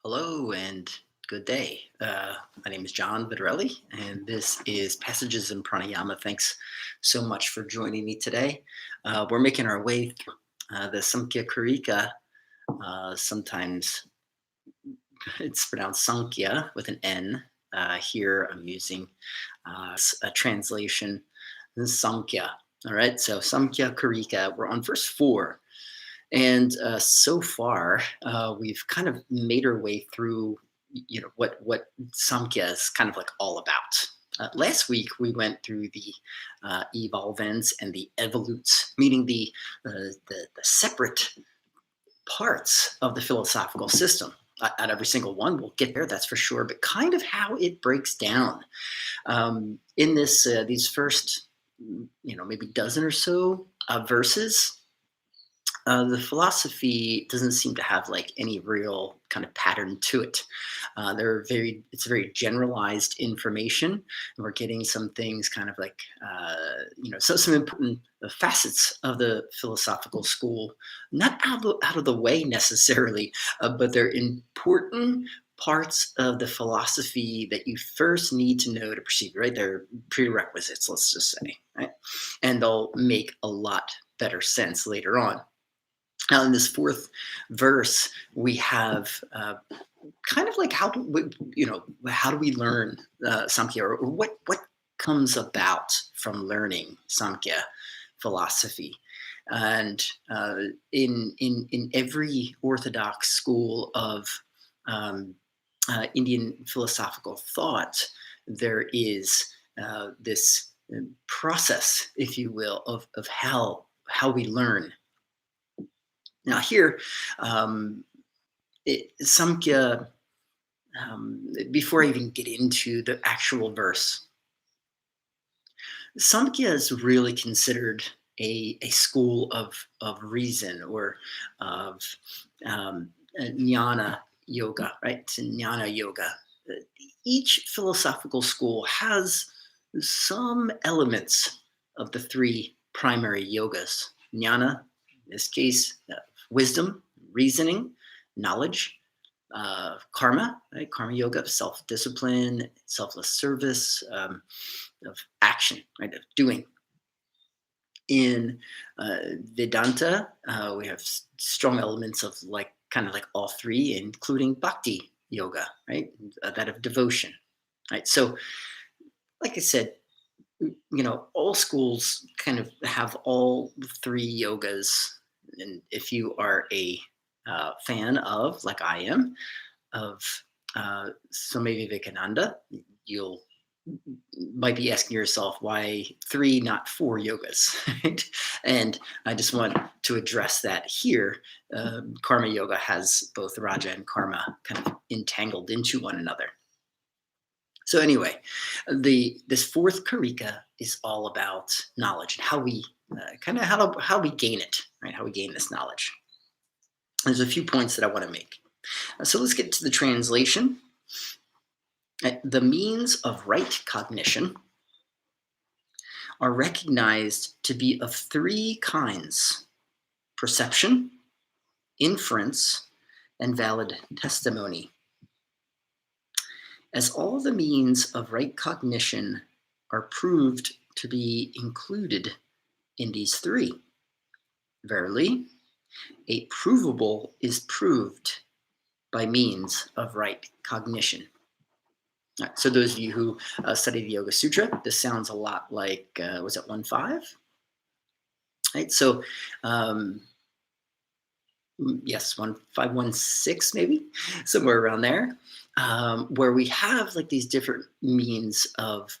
Hello and good day. My name is John Vitarelli, and this is Passages in Pranayama. Thanks so much for joining me today. We're making our way through the Samkhya Karika. Sometimes it's pronounced Sankhya with an N. Here I'm using a translation, Samkhya. All right, so Samkhya Karika. We're on verse 4. And so far, we've kind of made our way through, what Samkhya is kind of like all about. Last week, we went through the evolvens and the evolutes, meaning the separate parts of the philosophical system. Not every single one, we'll get there, that's for sure, but kind of how it breaks down in these first, maybe dozen or so verses. The philosophy doesn't seem to have like any real kind of pattern to it. It's very generalized information, and we're getting some things kind of like, some important facets of the philosophical school, not out of the way necessarily, but they're important parts of the philosophy that you first need to know to proceed, right? They're prerequisites, let's just say, right? And they'll make a lot better sense later on. Now, in this fourth verse, we have kind of like how do we learn Samkhya, or what comes about from learning Samkhya philosophy? And in every orthodox school of Indian philosophical thought, there is this process, if you will, of how we learn. Now here, Samkhya, before I even get into the actual verse, Samkhya is really considered a school of reason, or of jnana yoga, right? It's jnana yoga. Each philosophical school has some elements of the three primary yogas. Jnana, in this case, wisdom, reasoning, knowledge, karma, right? Karma yoga, self-discipline, selfless service, of action, right? Of doing. In Vedanta, we have strong elements of kind of like all three, including bhakti yoga, right? That of devotion, right? So, like I said, all schools kind of have all three yogas. And if you are a fan of, like I am, of Swami Vivekananda, you might be asking yourself, why three, not four yogas? Right? And I just want to address that here. Karma yoga has both Raja and Karma kind of entangled into one another. So anyway, this fourth Karika is all about knowledge and how we how we gain it, right? How we gain this knowledge. There's a few points that I want to make. So let's get to the translation. The means of right cognition are recognized to be of three kinds: perception, inference, and valid testimony. As all the means of right cognition are proved to be included in these three, verily, a provable is proved by means of right cognition. Right, so those of you who study the Yoga Sutra, this sounds a lot like, was it 1.5? Right, so yes, 1.516 maybe, somewhere around there, where we have like these different means of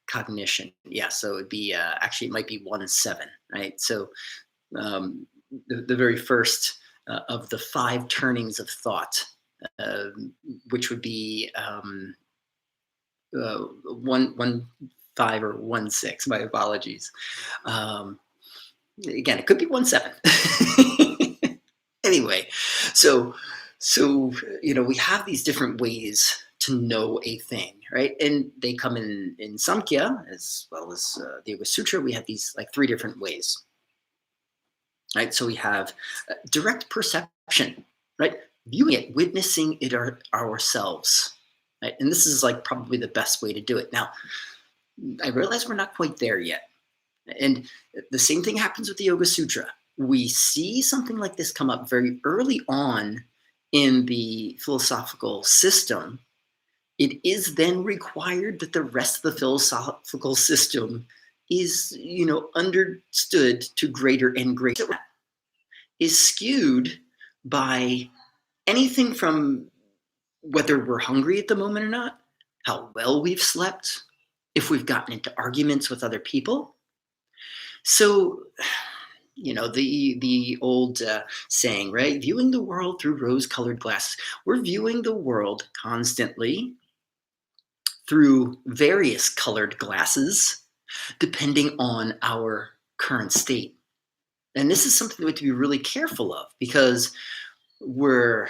cognition. Yeah, so it'd be actually it might be 1.7, right? So the very first of the five turnings of thought, which would be 1.5 or 1.6. My apologies. Again, it could be 1.7. Anyway, so we have these different ways to know a thing, right? And they come in Samkhya as well as the Yoga Sutra. We have these like three different ways, right? So we have direct perception, right? viewing it, witnessing it ourselves. Right? And this is like probably the best way to do it. Now, I realize we're not quite there yet. And the same thing happens with the Yoga Sutra. We see something like this come up very early on in the philosophical system. It is then required that the rest of the philosophical system is, understood to greater and greater. Is skewed by anything from whether we're hungry at the moment or not, how well we've slept, if we've gotten into arguments with other people. So, the old saying, right? Viewing the world through rose-colored glasses. We're viewing the world constantly through various colored glasses, depending on our current state. And this is something we have to be really careful of, because we're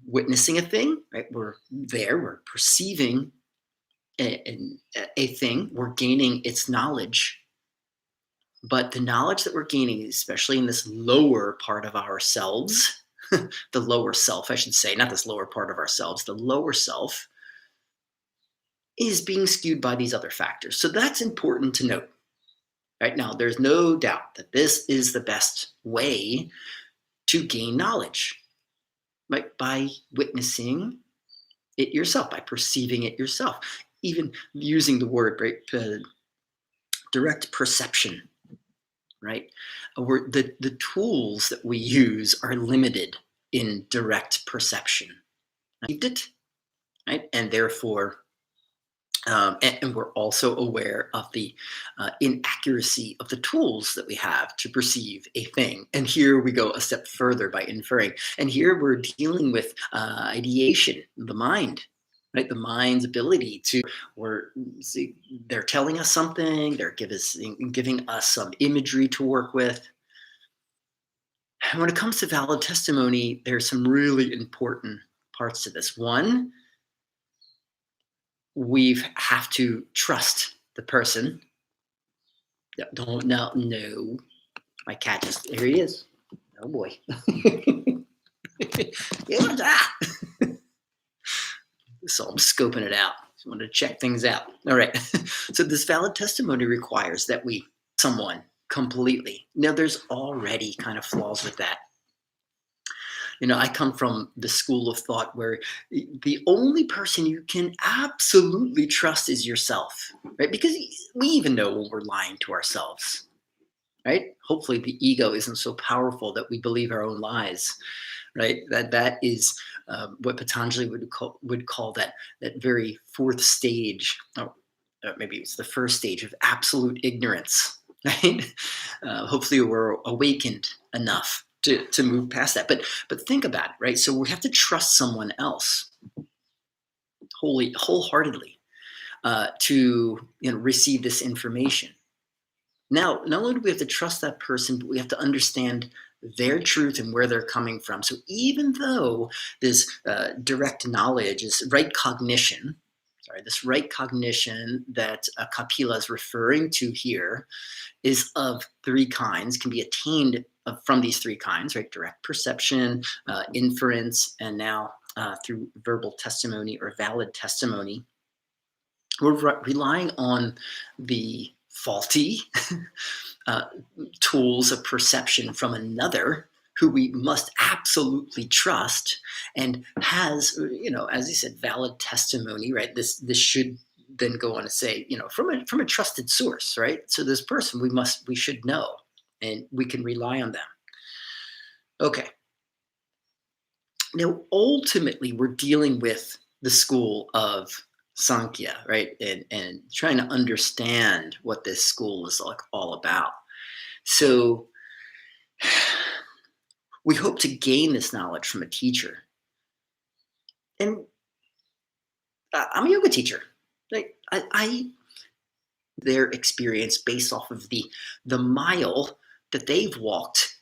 witnessing a thing, right? We're perceiving a thing, we're gaining its knowledge. But the knowledge that we're gaining, especially in this lower part of ourselves, the lower self, I should say, not this lower part of ourselves, the lower self, is being skewed by these other factors. So that's important to note. Right now, there's no doubt that this is the best way to gain knowledge, right? By witnessing it yourself, by perceiving it yourself, even using the word, right? Direct perception, right? The tools that we use are limited in direct perception. It, right? And therefore, and we're also aware of the inaccuracy of the tools that we have to perceive a thing. And here we go a step further by inferring. And here we're dealing with ideation, the mind, right? The mind's ability to, they're telling us something, they're giving us some imagery to work with. And when it comes to valid testimony, there's some really important parts to this. One, we have to trust the person. Don't know. No, my cat just, here he is. Oh boy. So I'm scoping it out. Just wanted to check things out. All right. So this valid testimony requires that we someone completely. Now there's already kind of flaws with that. I come from the school of thought where the only person you can absolutely trust is yourself, right? Because we even know when we're lying to ourselves, right? Hopefully the ego isn't so powerful that we believe our own lies, right? That is what Patanjali would call that very fourth stage, or maybe it's the first stage of absolute ignorance, right? Hopefully we're awakened enough to move past that. But think about it, right? So we have to trust someone else wholeheartedly to receive this information. Now, not only do we have to trust that person, but we have to understand their truth and where they're coming from. So even though this direct knowledge is right cognition, this right cognition that Kapila is referring to here is of three kinds, can be attained from these three kinds, right? Direct perception, inference, and now through verbal testimony or valid testimony. We're relying on the faulty tools of perception from another who we must absolutely trust and has, as he said, valid testimony, right? This should then go on to say, from a trusted source, right? So this person we should know, and we can rely on them. Okay. Now, ultimately, we're dealing with the school of Samkhya, right? And trying to understand what this school is all about. So we hope to gain this knowledge from a teacher. And I'm a yoga teacher. Like I their experience based off of the mile that they've walked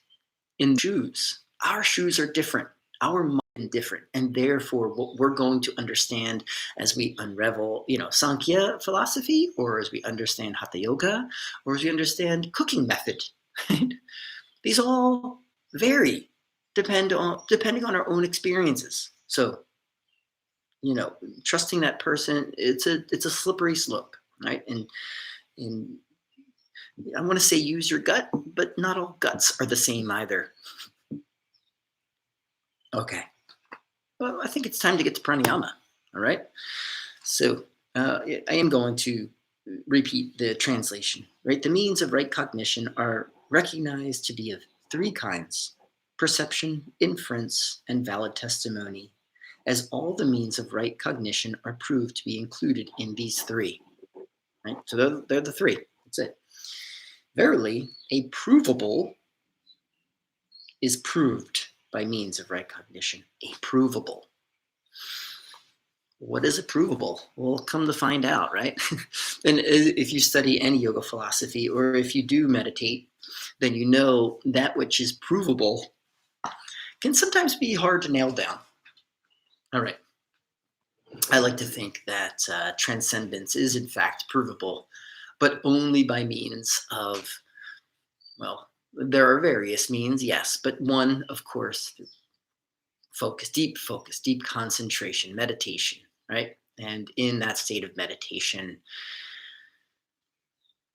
in shoes. Our shoes are different. Our mind is different. And therefore, what we're going to understand as we unravel, Samkhya philosophy, or as we understand Hatha Yoga, or as we understand cooking method, right? These all vary. depending on our own experiences. So, you know, trusting that person, it's a slippery slope, right? And I want to say use your gut, but not all guts are the same either. Okay. Well, I think it's time to get to pranayama. All right. So I am going to repeat the translation. Right. The means of right cognition are recognized to be of three kinds: perception, inference, and valid testimony, as all the means of right cognition are proved to be included in these three. Right. So they're the three. That's it. Verily, a provable is proved by means of right cognition. A provable. What is a provable? We'll come to find out, right? And if you study any yoga philosophy, or if you do meditate, then you know that which is provable can sometimes be hard to nail down. All right. I like to think that transcendence is in fact provable, but only by means of, well, there are various means, yes, but one, of course, focus, deep concentration, meditation, right? And in that state of meditation,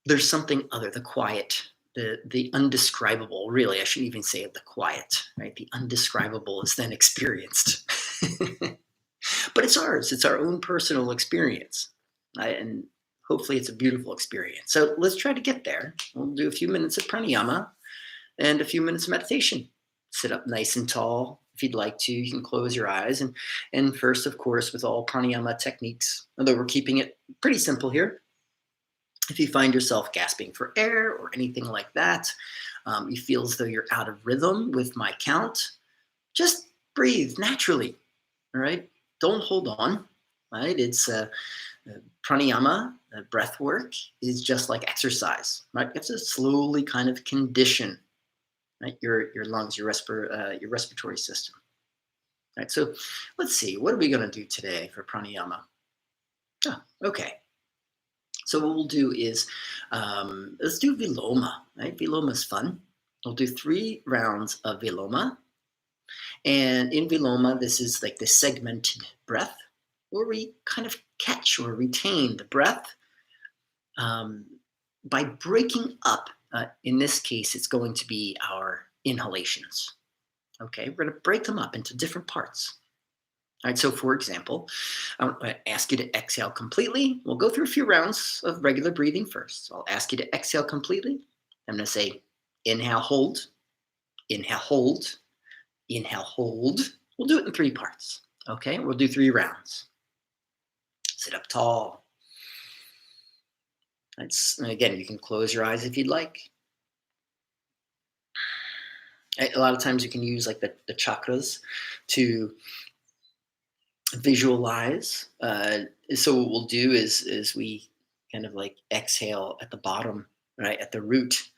there's something other, the quiet, the undescribable. Really, I shouldn't even say the quiet, right? The undescribable is then experienced. But it's ours, it's our own personal experience. And hopefully it's a beautiful experience. So let's try to get there. We'll do a few minutes of pranayama and a few minutes of meditation. Sit up nice and tall. If you'd like to, you can close your eyes. And first, of course, with all pranayama techniques, although we're keeping it pretty simple here, if you find yourself gasping for air or anything like that, you feel as though you're out of rhythm with my count, just breathe naturally, all right? Don't hold on, right? It's pranayama, breath work, is just like exercise, right? You have to slowly kind of condition, right, your lungs, your respiratory system. Right, so let's see, what are we going to do today for pranayama? Oh, okay. So what we'll do is, let's do Viloma, right? Viloma is fun. We'll do 3 rounds of Viloma. And in Viloma, this is like the segmented breath, where we kind of catch or retain the breath by breaking up. In this case, it's going to be our inhalations. Okay, we're going to break them up into different parts. All right, so for example, I'm going to ask you to exhale completely. We'll go through a few rounds of regular breathing first. So I'll ask you to exhale completely. I'm going to say inhale, hold, inhale, hold, inhale, hold. We'll do it in 3 parts. Okay, we'll do 3 rounds. Sit up tall. Again, you can close your eyes if you'd like. A lot of times you can use like the chakras to visualize. So what we'll do is we kind of like exhale at the bottom, right, at the root.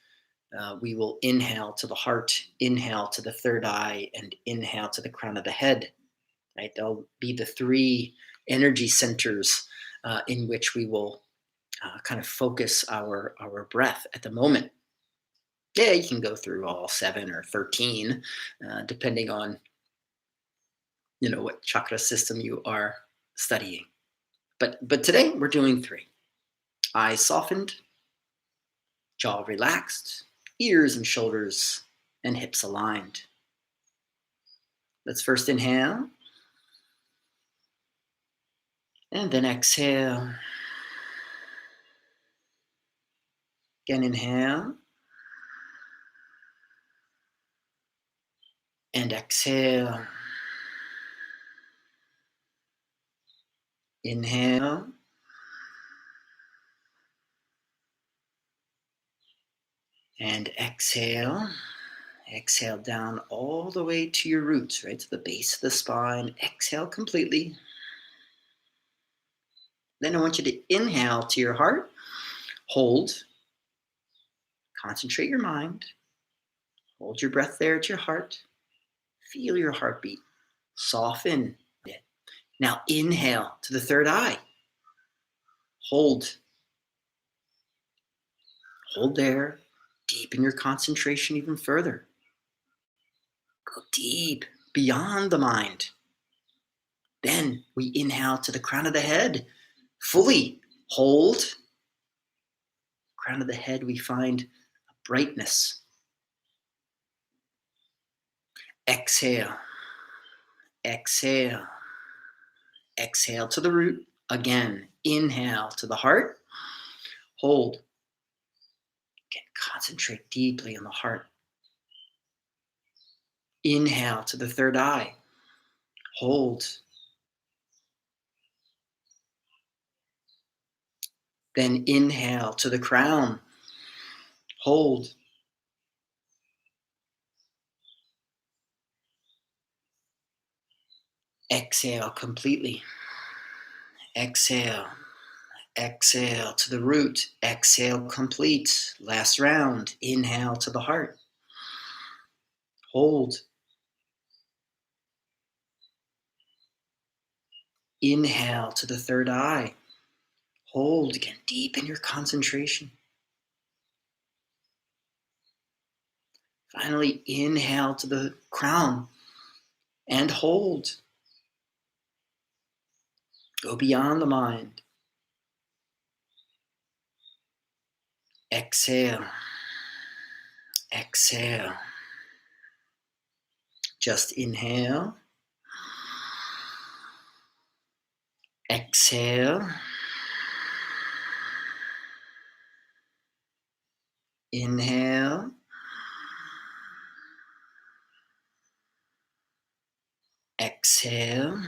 We will inhale to the heart, inhale to the third eye, and inhale to the crown of the head. Right, they'll be the 3 energy centers in which we will kind of focus our breath at the moment. Yeah, you can go through all 7 or 13, depending on what chakra system you are studying. But today we're doing 3. Eyes softened, jaw relaxed, ears and shoulders and hips aligned. Let's first inhale and then exhale. Again, inhale and exhale. Inhale and exhale. Exhale down all the way to your roots, right to the base of the spine. Exhale completely. Then I want you to inhale to your heart. Hold. Concentrate your mind. Hold your breath there at your heart. Feel your heartbeat. Soften it. Now inhale to the third eye. Hold. Hold there. Deepen your concentration even further. Go deep beyond the mind. Then we inhale to the crown of the head. Fully hold. Crown of the head, we find a brightness. Exhale. Exhale. Exhale to the root. Again, inhale to the heart. Hold. Again, concentrate deeply on the heart. Inhale to the third eye. Hold. Then inhale to the crown. Hold. Exhale completely. Exhale. Exhale to the root. Exhale complete. Last round. Inhale to the heart. Hold. Inhale to the third eye. Hold again. Deepen your concentration. Finally, inhale to the crown and hold. Go beyond the mind. Exhale. Exhale. Just inhale. Exhale. Inhale. Exhale.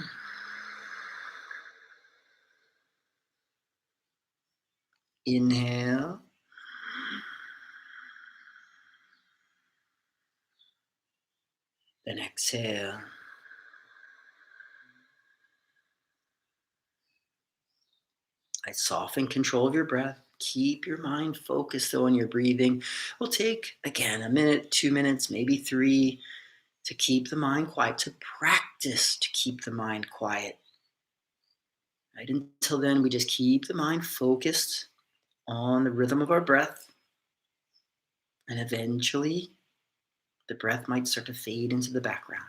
Inhale. Then exhale. I soften control of your breath. Keep your mind focused though on your breathing. We'll take again a minute, 2 minutes, maybe three to keep the mind quiet, to practice to keep the mind quiet. Right? Until then, we just keep the mind focused on the rhythm of our breath. And eventually, the breath might start to fade into the background.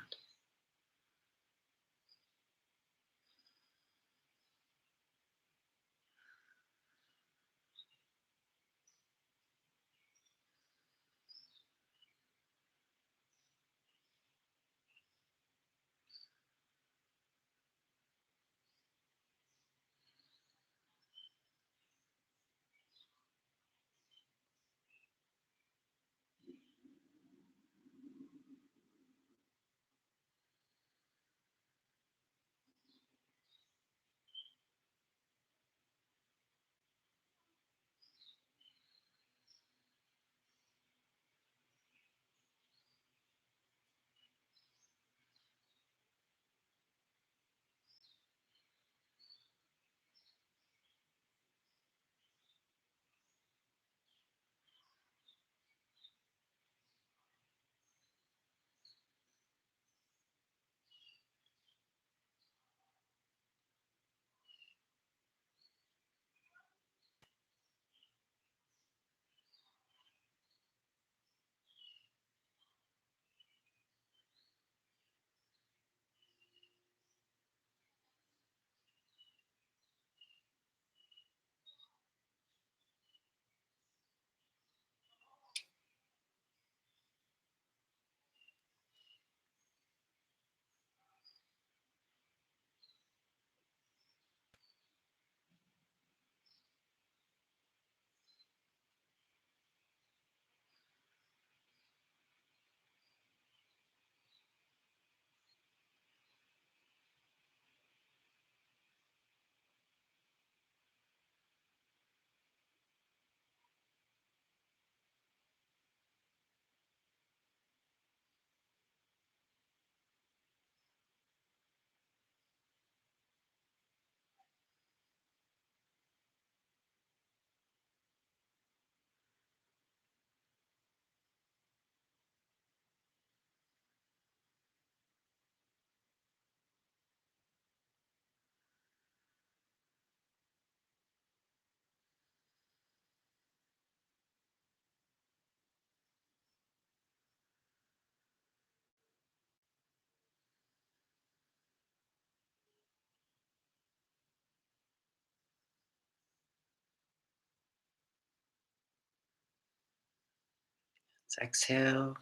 Let's exhale.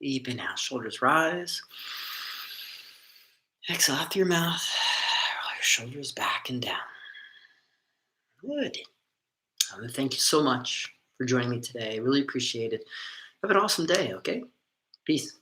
Deep inhale, shoulders rise. Exhale out through your mouth. Roll your shoulders back and down. Good. Thank you so much for joining me today. I really appreciate it. Have an awesome day, okay? Peace.